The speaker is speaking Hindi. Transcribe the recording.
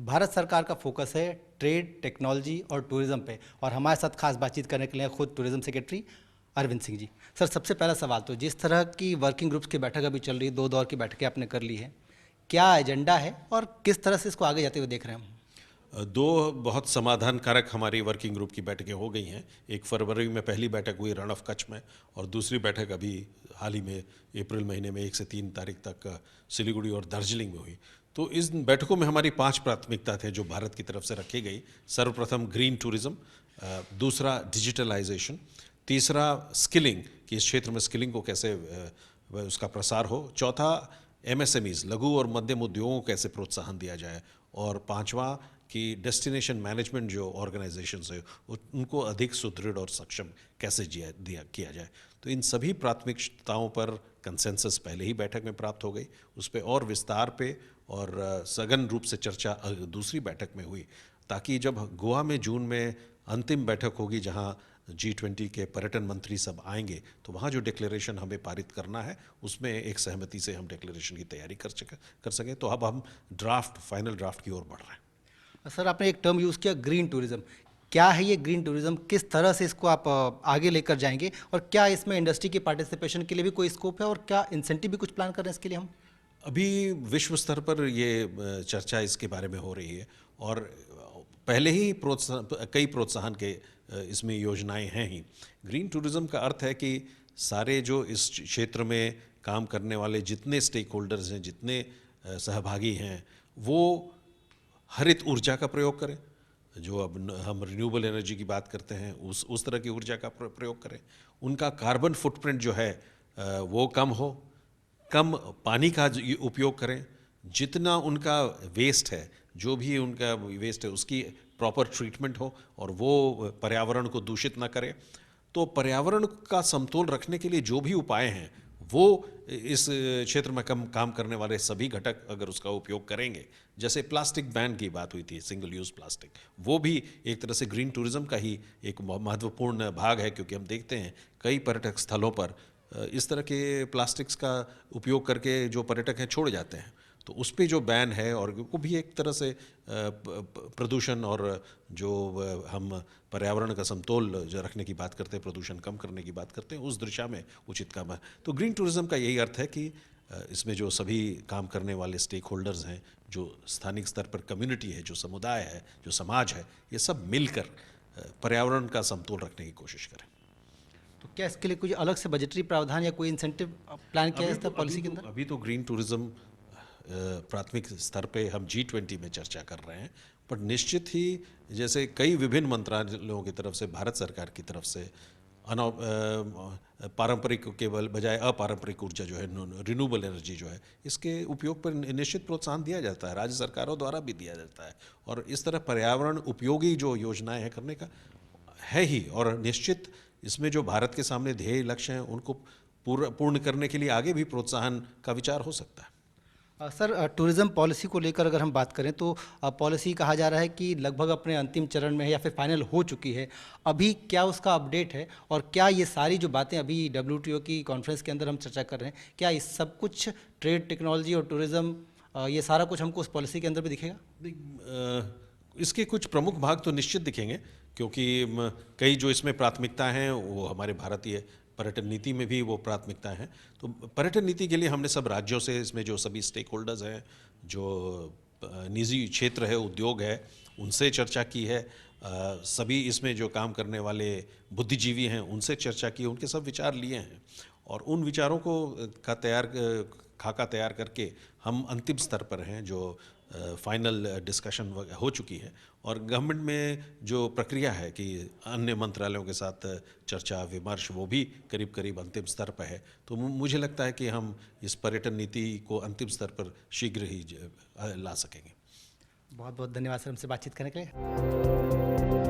भारत सरकार का फोकस है ट्रेड, टेक्नोलॉजी और टूरिज्म पे। और हमारे साथ खास बातचीत करने के लिए खुद tourism secretary Arvind Singh ji. Sir, सबसे पहला सवाल तो जिस तरह की वर्किंग ग्रुप्स की बैठक अभी चल रही है, 2 दौर की बैठकें आपने कर ली है, क्या एजेंडा है और किस तरह से इसको आगे जाते हुए देख रहे हैं हम? दो बहुत समाधान कारक हमारी वर्किंग ग्रुप की बैठकें हो गई हैं। 1 फरवरी में पहली बैठक हुई रण ऑफ कच्छ में, और दूसरी बैठक अभी हाल ही में अप्रैल महीने में 1 से 3 तारीख तक सिलीगुड़ी और दार्जिलिंग में हुई। तो इस बैठकों में हमारी 5 प्राथमिकता थे जो भारत की तरफ से रखी गई। सर्वप्रथम ग्रीन टूरिज्म, दूसरा डिजिटलाइजेशन, तीसरा स्किलिंग कि इस क्षेत्र में स्किलिंग को कैसे उसका प्रसार हो, चौथा एमएसएमईज लघु और मध्यम उद्योगों को कैसे प्रोत्साहन दिया जाए, और पांचवा कि डेस्टिनेशन मैनेजमेंट जो ऑर्गेनाइजेशंस है उनको अधिक सुदृढ़ और सक्षम कैसे किया जाए। तो इन सभी प्राथमिकताओं पर कंसेंसस पहले ही बैठक में प्राप्त हो गई। उस पर और विस्तार पे और सघन रूप से चर्चा दूसरी बैठक में हुई, ताकि जब गोवा में जून में अंतिम बैठक होगी जहां G20 के पर्यटन मंत्री सब आएंगे, तो वहाँ जो डिक्लेरेशन हमें पारित करना है उसमें एक सहमति से हम डिक्लेरेशन की तैयारी कर सकें। तो अब हम फाइनल ड्राफ्ट की ओर बढ़ रहे हैं। सर, आपने एक टर्म यूज़ किया ग्रीन टूरिज्म। क्या है ये ग्रीन टूरिज्म, किस तरह से इसको आप आगे लेकर जाएंगे, और क्या इसमें इंडस्ट्री की पार्टिसिपेशन के लिए भी कोई स्कोप है, और क्या इंसेंटिव भी कुछ प्लान कर रहे हैं इसके लिए हम? अभी विश्व स्तर पर ये चर्चा इसके बारे में हो रही है, और पहले ही कई प्रोत्साहन के इसमें योजनाएं हैं ही। ग्रीन टूरिज्म का अर्थ है कि सारे जो इस क्षेत्र में काम करने वाले जितने स्टेक होल्डर्स हैं, जितने सहभागी हैं, वो हरित ऊर्जा का प्रयोग करें। जो अब हम रिन्यूएबल एनर्जी की बात करते हैं, उस तरह की ऊर्जा का प्रयोग करें। उनका कार्बन फुटप्रिंट जो है वो कम हो, कम पानी का उपयोग करें। जितना उनका वेस्ट है, जो भी उनका वेस्ट है उसकी प्रॉपर ट्रीटमेंट हो, और वो पर्यावरण को दूषित ना करे। तो पर्यावरण का समतोल रखने के लिए जो भी उपाय हैं, वो इस क्षेत्र में काम करने वाले सभी घटक अगर उसका उपयोग करेंगे, जैसे प्लास्टिक बैन की बात हुई थी, सिंगल यूज़ प्लास्टिक, वो भी एक तरह से ग्रीन टूरिज्म का ही एक महत्वपूर्ण भाग है। क्योंकि हम देखते हैं कई पर्यटक स्थलों पर इस तरह के प्लास्टिक्स का उपयोग करके जो पर्यटक हैं छोड़ जाते हैं। तो उस पर जो बैन है, और वो भी एक तरह से प्रदूषण और जो हम पर्यावरण का समतोल जो रखने की बात करते हैं, प्रदूषण कम करने की बात करते हैं, उस दिशा में उचित काम है। तो ग्रीन टूरिज्म का यही अर्थ है कि इसमें जो सभी काम करने वाले स्टेक होल्डर्स हैं, जो स्थानिक स्तर पर कम्युनिटी है, जो समुदाय है, जो समाज है, ये सब मिलकर पर्यावरण का समतोल रखने की कोशिश करें। तो क्या इसके लिए कुछ अलग से बजटरी प्रावधान या कोई इंसेंटिव प्लान किया है इस पॉलिसी के अंदर? अभी तो ग्रीन टूरिज्म प्राथमिक स्तर पे हम G20 में चर्चा कर रहे हैं, पर निश्चित ही जैसे कई विभिन्न मंत्रालयों की तरफ से, भारत सरकार की तरफ से पारंपरिक के बजाय अपारंपरिक ऊर्जा जो है, रिन्यूएबल एनर्जी जो है, इसके उपयोग पर निश्चित प्रोत्साहन दिया जाता है, राज्य सरकारों द्वारा भी दिया जाता है। और इस तरह पर्यावरण उपयोगी जो योजनाएं हैं करने का है ही। और निश्चित इसमें जो भारत के सामने ध्येय लक्ष्य हैं उनको पूर्ण करने के लिए आगे भी प्रोत्साहन का विचार हो सकता है। सर, टूरिज़्म पॉलिसी को लेकर अगर हम बात करें तो पॉलिसी कहा जा रहा है कि लगभग अपने अंतिम चरण में है या फिर फाइनल हो चुकी है। अभी क्या उसका अपडेट है, और क्या ये सारी जो बातें अभी WTO की कॉन्फ्रेंस के अंदर हम चर्चा कर रहे हैं, क्या इस सब कुछ ट्रेड, टेक्नोलॉजी और टूरिज़्म, ये सारा कुछ हमको उस पॉलिसी के अंदर भी दिखेगा? इसके कुछ प्रमुख भाग तो निश्चित दिखेंगे, क्योंकि कई जो इसमें प्राथमिकता हैं वो हमारे भारतीय पर्यटन नीति में भी वो प्राथमिकता है। तो पर्यटन नीति के लिए हमने सब राज्यों से, इसमें जो सभी स्टेक होल्डर्स हैं, जो निजी क्षेत्र है, उद्योग है, उनसे चर्चा की है। सभी इसमें जो काम करने वाले बुद्धिजीवी हैं उनसे चर्चा की, उनके सब विचार लिए हैं, और उन विचारों को खाका तैयार करके हम अंतिम स्तर पर हैं, जो फाइनल डिस्कशन हो चुकी है। और गवर्नमेंट में जो प्रक्रिया है कि अन्य मंत्रालयों के साथ चर्चा विमर्श, वो भी करीब करीब अंतिम स्तर पर है। तो मुझे लगता है कि हम इस पर्यटन नीति को अंतिम स्तर पर शीघ्र ही ला सकेंगे। बहुत बहुत धन्यवाद सर, हमसे बातचीत करने के लिए।